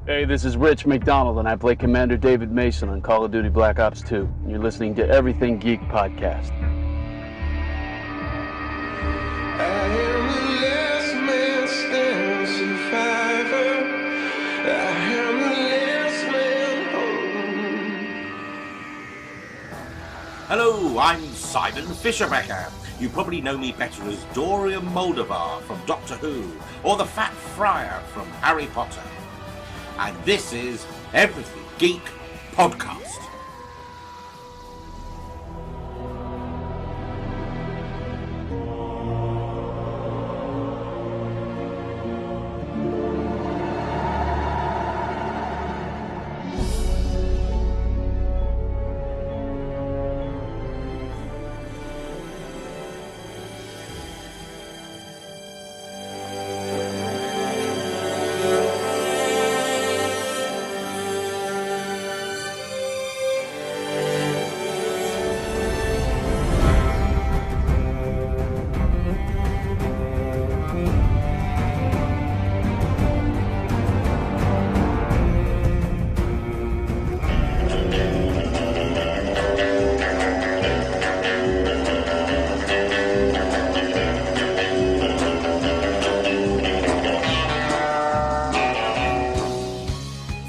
Hey, this is Rich McDonald, and I play Commander David Mason on Call of Duty Black Ops 2. And you're listening to Everything Geek Podcast. I am the last man still survivor. I am the last man home. Hello, I'm Simon Fisherbecker. You probably know me better as Dorian Moldovar from Doctor Who, or the Fat Friar from Harry Potter. And this is Everything Geek Podcast.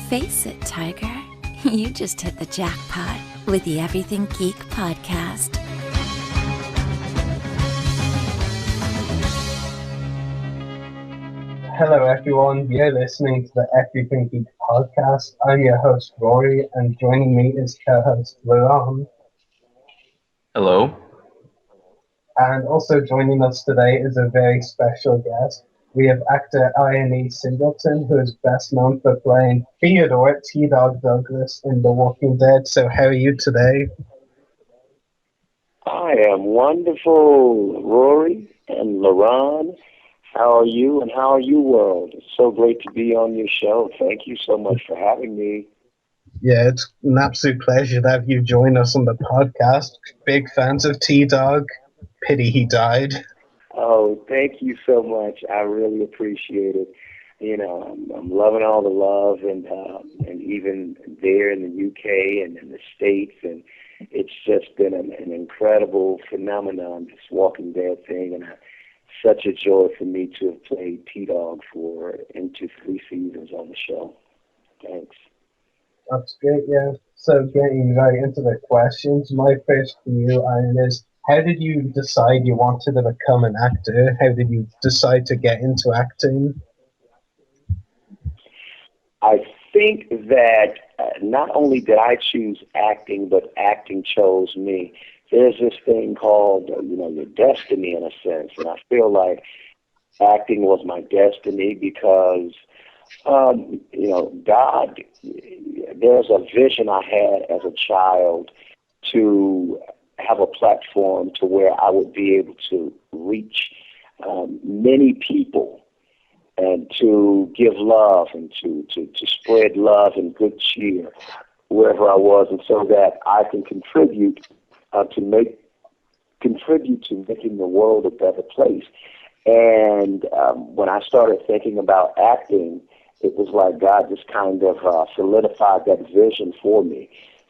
Face it, Tiger. You just hit the jackpot with the Everything Geek Podcast. Hello everyone, you're listening to the Everything Geek Podcast. I'm your host Rory, and joining me is co-host Laurent. Hello. And also joining us today is a very special guest. We have actor IronE Singleton, who is best known for playing Theodore T-Dog Douglas in The Walking Dead. So how are you today? I am wonderful, Rory and Laron. How are you and how are you, world? It's so great to be on your show. Thank you so much for having me. Yeah, it's an absolute pleasure to have you join us on the podcast. Big fans of T-Dog. Pity he died. Oh, thank you so much. I really appreciate it. You know, I'm loving all the love, and even there in the UK and in the States, and it's just been an incredible phenomenon, this Walking Dead thing, and such a joy for me to have played T-Dog for into 3 seasons on the show. Thanks. That's great, yeah. So getting right into the questions, my first for you, Iron, is how did you decide you wanted to become an actor? How did you decide to get into acting? I think that not only did I choose acting, but acting chose me. There's this thing called, your destiny in a sense, and I feel like acting was my destiny because, God, there's a vision I had as a child to have a platform to where I would be able to reach many people and to give love and to spread love and good cheer wherever I was, and so that I can contribute to making the world a better place. And when I started thinking about acting, it was like God just kind of solidified that vision for me.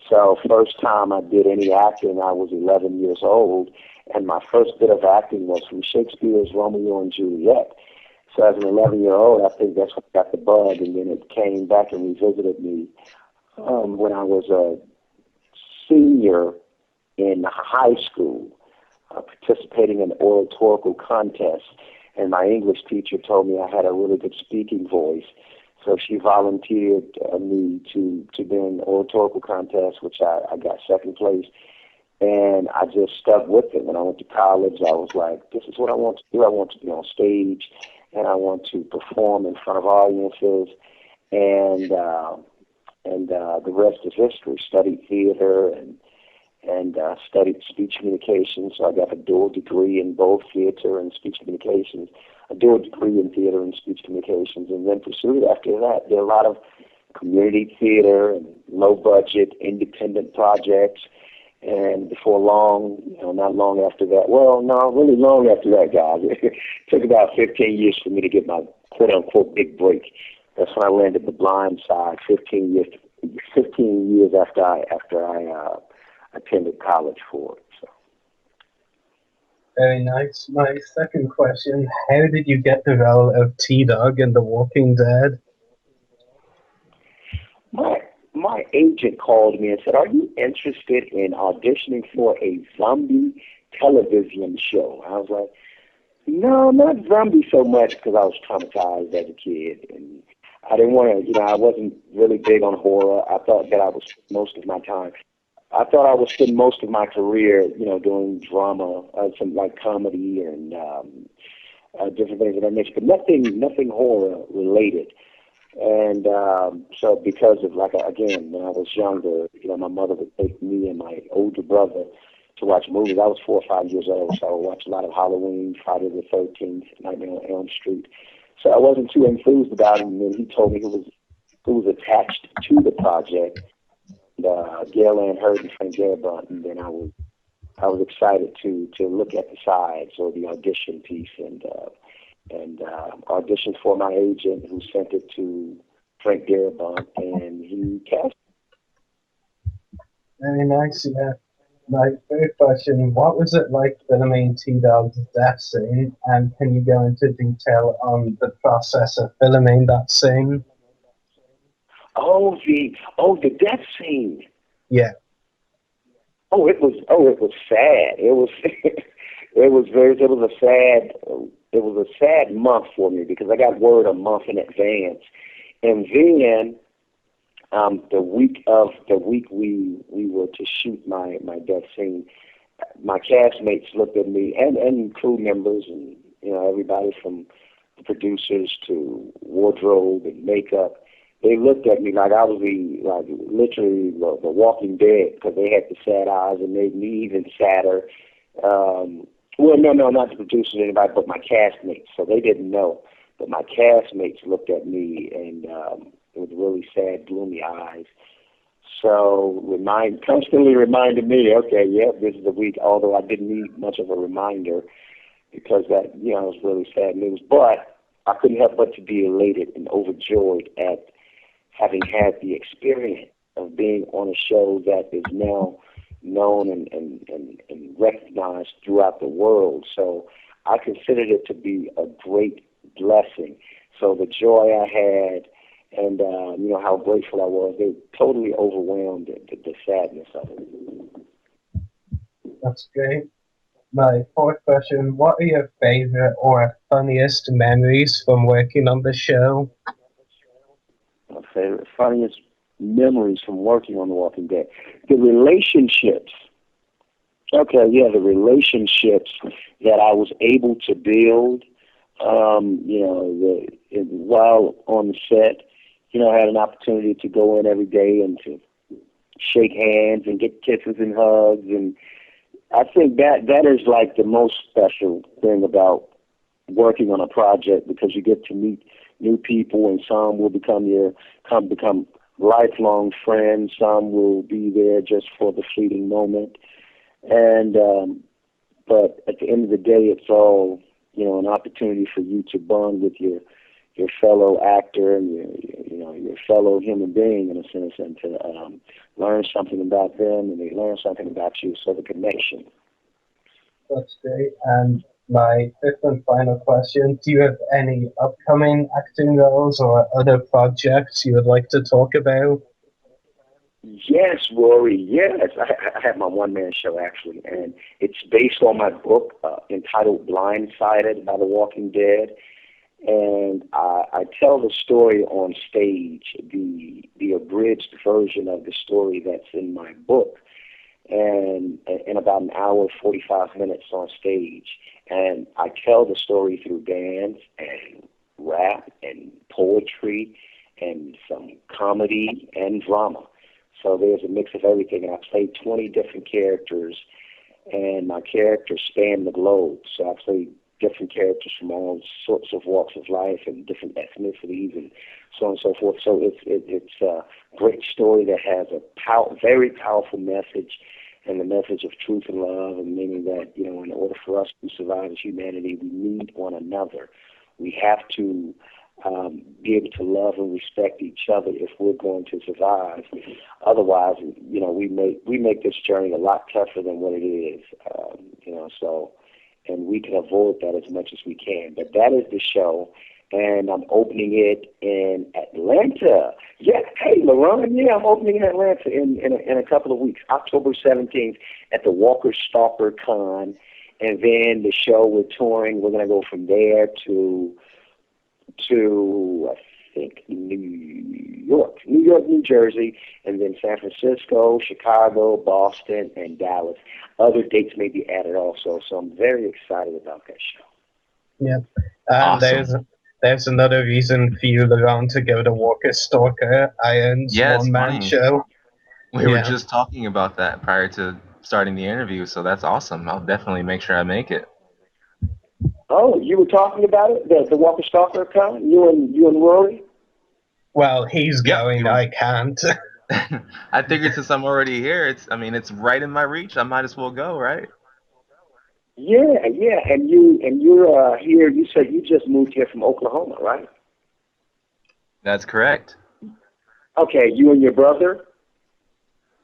So first time I did any acting, I was 11 years old, and my first bit of acting was from Shakespeare's Romeo and Juliet. So as an 11-year-old, I think that's what got the bug, and then it came back and revisited me when I was a senior in high school, participating in an oratorical contest, and my English teacher told me I had a really good speaking voice. So she volunteered me to be in an oratorical contest, which I got second place. And I just stuck with it. When I went to college, I was like, this is what I want to do. I want to be on stage, and I want to perform in front of audiences. And the rest is history. Studied theater and studied speech communications. So I got a dual degree in both theater and speech communications, a dual degree in theater and speech communications, and then pursued after that. There are a lot of community theater and low-budget independent projects. And before long, not long after that, well, no, really long after that, guys. It took about 15 years for me to get my quote-unquote big break. That's when I landed The Blind Side 15 years after I attended college for it. So. Very nice. My second question, how did you get the role of T-Dog in The Walking Dead? My agent called me and said, "Are you interested in auditioning for a zombie television show?" I was like, "No, not zombie so much," because I was traumatized as a kid, and I didn't want to, I wasn't really big on horror. I thought that I would spend most of my time. I thought I would spend most of my career, doing drama, some like comedy and different things of that nature, but nothing horror related. And so because of, again, when I was younger, my mother would take me and my older brother to watch movies. I was 4 or 5 years old, so I would watch a lot of Halloween, Friday the 13th, Nightmare on Elm Street. So I wasn't too enthused about it, and then he told me who was attached to the project, Gail Ann Hurd and Frank Darabont, and then I was excited to look at the sides or the audition piece and auditioned for my agent, who sent it to Frank Darabont, and he cast. Very nice, yeah. My third question, what was it like filming T-Dog's death scene, and can you go into detail on the process of filming that scene? Oh, the death scene. Yeah. It was sad. It was a sad month for me because I got word a month in advance, and then the week we were to shoot my death scene, my castmates looked at me and crew members and everybody from the producers to wardrobe and makeup. They looked at me like I was literally the Walking Dead, because they had the sad eyes and made me even sadder. Well, no, not the producers or anybody, but my castmates. So they didn't know, but my castmates looked at me and with really sad, gloomy eyes. So constantly reminded me, okay, yeah, this is the week. Although I didn't need much of a reminder because that it was really sad news. But I couldn't help but to be elated and overjoyed at having had the experience of being on a show that is now known and recognized throughout the world. So I considered it to be a great blessing. So the joy I had and how grateful I was, they totally overwhelmed the sadness of it. That's great. My fourth question, what are your favorite or funniest memories from working on the show? My favorite, funniest memories from working on The Walking Dead. The relationships. Okay, yeah, the relationships that I was able to build, while on the set. I had an opportunity to go in every day and to shake hands and get kisses and hugs, and I think that is like the most special thing about working on a project, because you get to meet new people, and some will become lifelong friends. Some will be there just for the fleeting moment, and but at the end of the day, it's all an opportunity for you to bond with your fellow actor and your fellow human being in a sense, and to learn something about them, and they learn something about you. So the connection. That's great. And my fifth and final question, do you have any upcoming acting roles or other projects you would like to talk about? Yes, Rory, yes. I have my one-man show, actually, and it's based on my book entitled Blindsided by The Walking Dead. And I tell the story on stage, the abridged version of the story that's in my book, and in about an hour, 45 minutes on stage. And I tell the story through dance and rap and poetry and some comedy and drama. So there's a mix of everything. And I played 20 different characters, and my characters span the globe. So I played different characters from all sorts of walks of life and different ethnicities and so on and so forth. So it's a great story that has a very powerful message, and the message of truth and love, and meaning that, in order for us to survive as humanity, we need one another. We have to be able to love and respect each other if we're going to survive. Otherwise, we make this journey a lot tougher than what it is. So, and we can avoid that as much as we can. But that is the show, and I'm opening it in Atlanta. Yeah, hey, LaRon, yeah, I'm opening in Atlanta in a couple of weeks, October 17th at the Walker Stalker Con. And then the show we're touring, we're going to go from there to I think New York, New Jersey, and then San Francisco, Chicago, Boston, and Dallas. Other dates may be added also, so I'm very excited about that show. Yep. And Awesome. there's another reason for you, LaRon, to go to Walker Stalker, IronE's Yeah, it's one-man funny. show. We were Yeah. just talking about that prior to starting the interview, so that's awesome. I'll definitely make sure I make it. Oh, you were talking about it, the Walker Stalker Con? You and Rory? Well, he's Yep. going, I can't. I figured since I'm already here, it's right in my reach. I might as well go, right? Yeah, and you're here. You said you just moved here from Oklahoma, right? That's correct. Okay, you and your brother.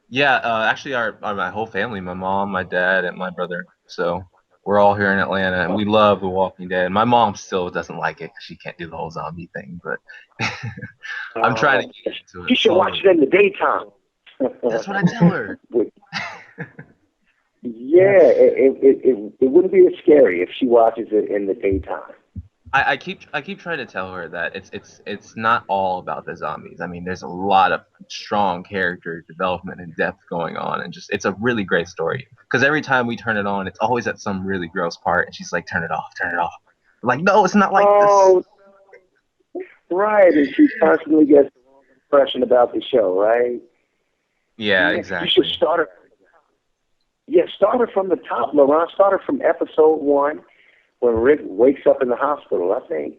Yeah, actually, my whole family, my mom, my dad, and my brother. So we're all here in Atlanta, and we love The Walking Dead. My mom still doesn't like it because she can't do the whole zombie thing, but I'm trying to get into it You should watch slowly. it in the daytime. That's what I tell her. Yeah, it wouldn't be as scary if she watches it in the daytime. I keep trying to tell her that it's not all about the zombies. I mean, there's a lot of strong character development and depth going on, and just it's a really great story. Because every time we turn it on, it's always at some really gross part, and she's like, "Turn it off, turn it off." I'm like, no, it's not like Oh, this. right, and she constantly gets the wrong impression about the show, right? Yeah, You exactly. should start her. Yeah, start her from the top, Laurent. Start her from episode 1 when Rick wakes up in the hospital. I think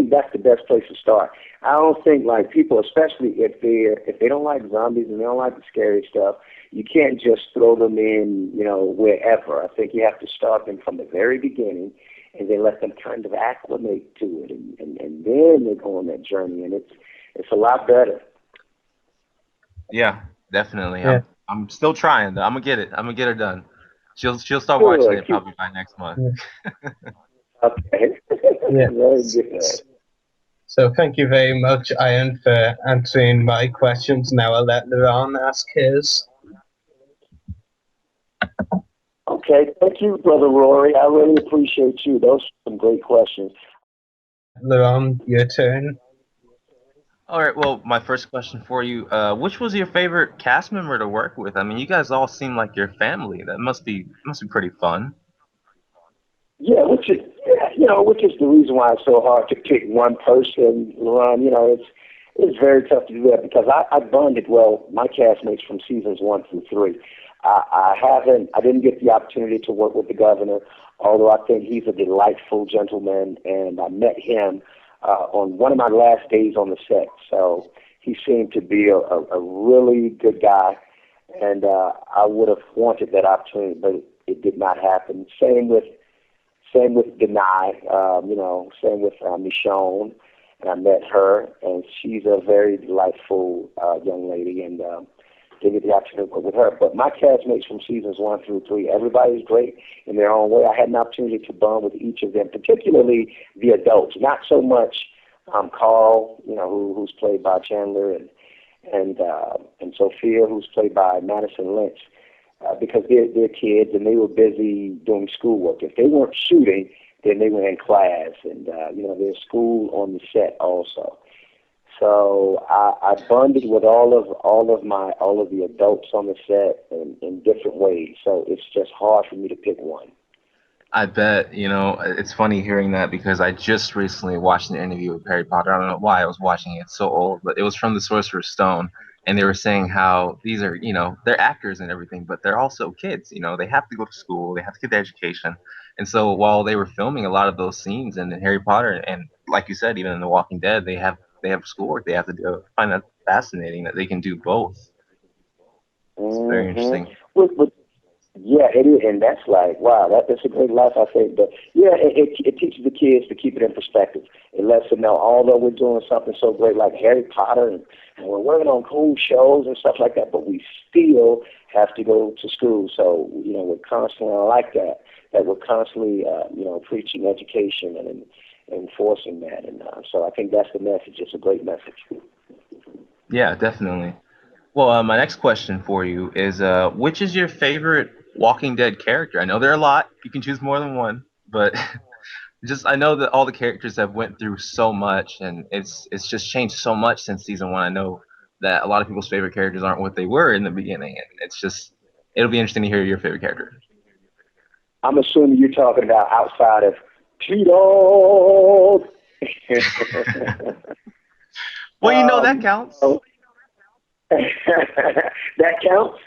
that's the best place to start. I don't think like people, especially if they don't like zombies and they don't like the scary stuff, you can't just throw them in, wherever. I think you have to start them from the very beginning and then let them kind of acclimate to it, and then they go on that journey, and it's a lot better. Yeah, definitely. Yeah. I'm still trying though. I'm gonna get it. I'm gonna get her done. She'll start Good. watching it probably by next month. Okay. Yeah. Very good. So thank you very much, Iron, for answering my questions. Now I'll let LaRon ask his. Okay, thank you, Brother Rory. I really appreciate you. Those are some great questions. LaRon, your turn. All right. Well, my first question for you: which was your favorite cast member to work with? I mean, you guys all seem like your family. That must be pretty fun. Yeah, which is the reason why it's so hard to pick one person, Ron. It's very tough to do that because I bonded well my castmates from seasons 1 through 3. I didn't get the opportunity to work with the governor, although I think he's a delightful gentleman, and I met him on one of my last days on the set. So he seemed to be a really good guy, and I would have wanted that opportunity, but it did not happen. Same with Denai, same with Michonne, and I met her, and she's a very delightful young lady, and didn't get the opportunity to work with her. But my castmates from seasons 1 through 3, everybody's great in their own way. I had an opportunity to bond with each of them, particularly the adults, not so much Carl, who's played by Chandler, and Sophia, who's played by Madison Lynch. Because they're kids and they were busy doing schoolwork. If they weren't shooting, then they were in class, and there's school on the set also. So I bonded with all of the adults on the set in different ways. So it's just hard for me to pick one. I bet. It's funny hearing that because I just recently watched an interview with Harry Potter. I don't know why I was watching it. It's so old, but it was from the Sorcerer's Stone. And they were saying how these are, they're actors and everything, but they're also kids. They have to go to school, they have to get their education. And so while they were filming a lot of those scenes in Harry Potter, and like you said, even in The Walking Dead, they have schoolwork they have to do. I find that fascinating that they can do both. It's very Mm-hmm. interesting. Yeah, it is, and that's like, wow, that's a great life, I think. But yeah, it teaches the kids to keep it in perspective. It lets them know, although we're doing something so great like Harry Potter, and we're working on cool shows and stuff like that, but we still have to go to school. So we're constantly like that. That we're constantly, preaching education and enforcing that. And so I think that's the message. It's a great message. Yeah, definitely. Well, my next question for you is, which is your favorite Walking Dead character? I know there are a lot. You can choose more than one, but just I know that all the characters have went through so much, and it's just changed so much since season one. I know that a lot of people's favorite characters aren't what they were in the beginning, and it'll be interesting to hear your favorite character. I'm assuming you're talking about outside of T-Dog. Well, that counts. That counts.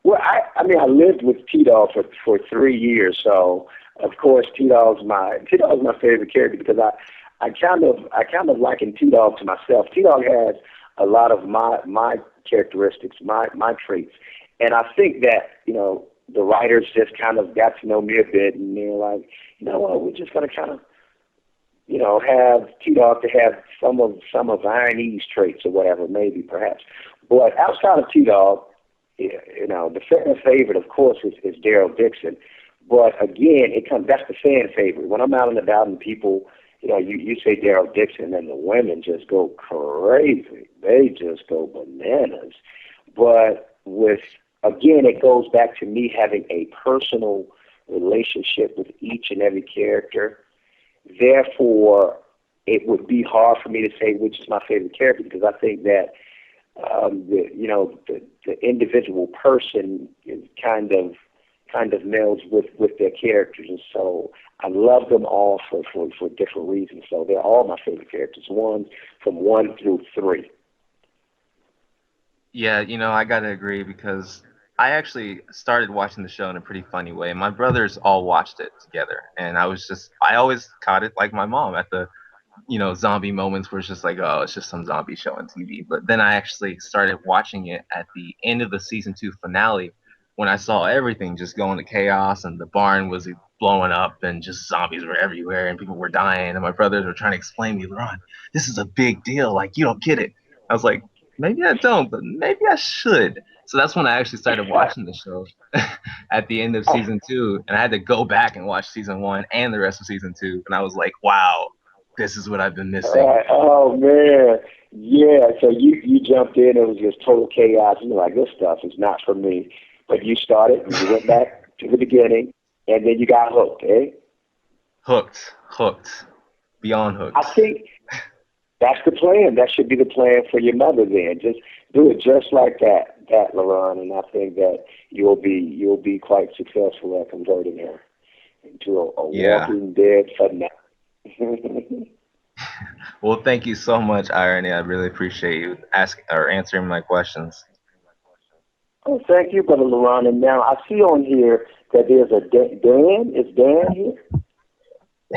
Well, I lived with T-Dog for 3 years, so of course T-Dog's my favorite character because I kind of liken T-Dog to myself. T-Dog has a lot of my characteristics, my traits, and I think that the writers just kind of got to know me a bit, and they're like, we're just gonna kind of have T-Dog to have some of IronE's traits or whatever, maybe perhaps. But outside of T-Dog, the fan favorite, of course, is Daryl Dixon. But again, that's the fan favorite. When I'm out and about and people, you say Daryl Dixon, and the women just go crazy. They just go bananas. But again, it goes back to me having a personal relationship with each and every character. Therefore, it would be hard for me to say which is my favorite character because I think that the individual person is kind of melds with their characters, and so I love them all for different reasons. So they're all my favorite characters, from 1 through 3. Yeah, I gotta agree because I actually started watching the show in a pretty funny way. My brothers all watched it together, and I always caught it like my mom at the zombie moments where it's just like, oh, it's just some zombie show on TV. But then I actually started watching it at the end of the season 2 finale when I saw everything just going to chaos and the barn was blowing up and just zombies were everywhere and people were dying. And my brothers were trying to explain to me, Ron, this is a big deal. Like, you don't get it. I was like, maybe I don't, but maybe I should. So that's when I actually started watching the show at the end of season 2. And I had to go back and watch season 1 and the rest of season 2. And I was like, wow, this is what I've been missing. Oh man, yeah. So you jumped in. It was just total chaos. You're like, this stuff is not for me. But you started. And you went back to the beginning, and then you got hooked, eh? Hooked, beyond hooked. I think that's the plan. That should be the plan for your mother. Then just do it just like that, LaRon. And I think that you'll be quite successful at converting her into a Walking Dead fanatic. Well, thank you so much, IronE. I really appreciate you answering my questions. Oh, thank you, Brother LaRon. And now I see on here that there's a Dan. Is Dan here?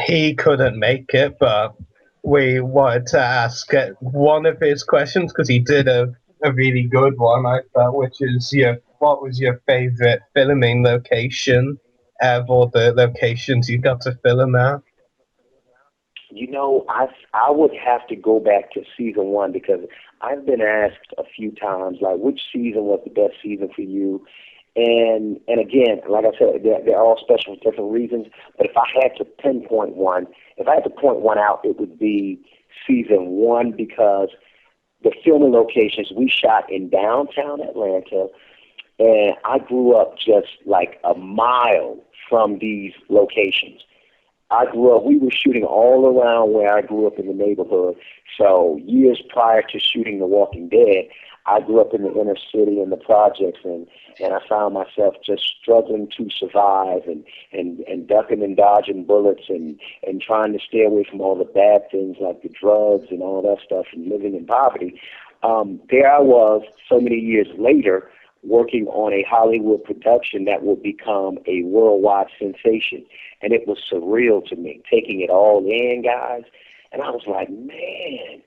He couldn't make it, but we wanted to ask one of his questions because he did a really good one, I thought, which is what was your favorite filming location of all the locations you got to film at? I would have to go back to season 1 because I've been asked a few times, like, which season was the best season for you? And again, like I said, they're all special for different reasons. But if I had to pinpoint one, if I had to point one out, it would be season 1 because the filming locations we shot in downtown Atlanta, and I grew up just like a mile from these locations. We were shooting all around where I grew up in the neighborhood. So years prior to shooting The Walking Dead, I grew up in the inner city in the projects, and I found myself just struggling to survive and ducking and dodging bullets and trying to stay away from all the bad things like the drugs and all that stuff and living in poverty. There I was so many years later working on a Hollywood production that would become a worldwide sensation. And it was surreal to me, taking it all in, guys. And I was like, man,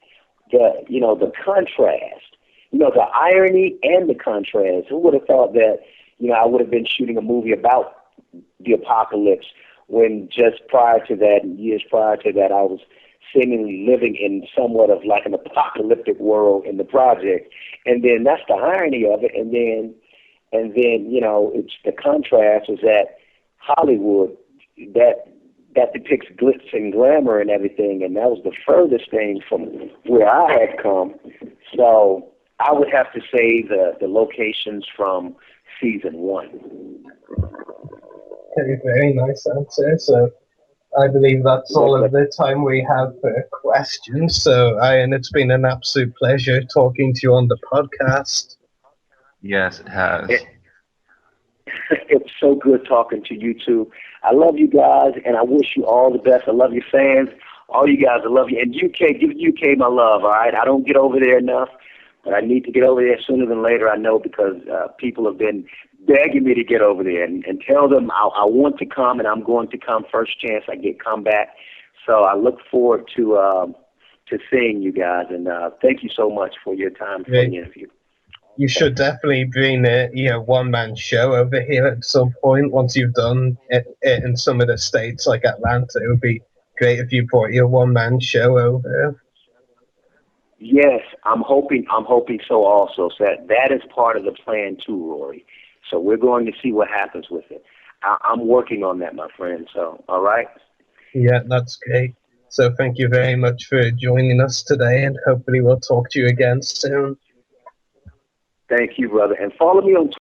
the contrast, the irony and the contrast. Who would have thought that, I would have been shooting a movie about the apocalypse when just prior to that, and years prior to that, I was seemingly living in somewhat of like an apocalyptic world in the project. And then that's the irony of it. And then it's the contrast is that Hollywood, that depicts glitz and glamour and everything, and that was the furthest thing from where I had come. So I would have to say the locations from season 1. Okay, very nice answer. So I believe that's all of the time we have for questions. So, Ian, it's been an absolute pleasure talking to you on the podcast. Yes, it has. It's so good talking to you two. I love you guys, and I wish you all the best. I love your fans. All you guys, I love you. And UK, give UK my love, all right? I don't get over there enough, but I need to get over there sooner than later, I know, because people have been begging me to get over there and tell them I want to come, and I'm going to come first chance I get come back. So I look forward to seeing you guys, and thank you so much for your time for the interview. You should definitely bring a one-man show over here at some point once you've done it in some of the states like Atlanta. It would be great if you brought your one-man show over. Yes, I'm hoping so also. So that is part of the plan too, Rory. So we're going to see what happens with it. I'm working on that, my friend. So, all right? Yeah, that's great. So thank you very much for joining us today, and hopefully we'll talk to you again soon. Thank you, brother. And follow me on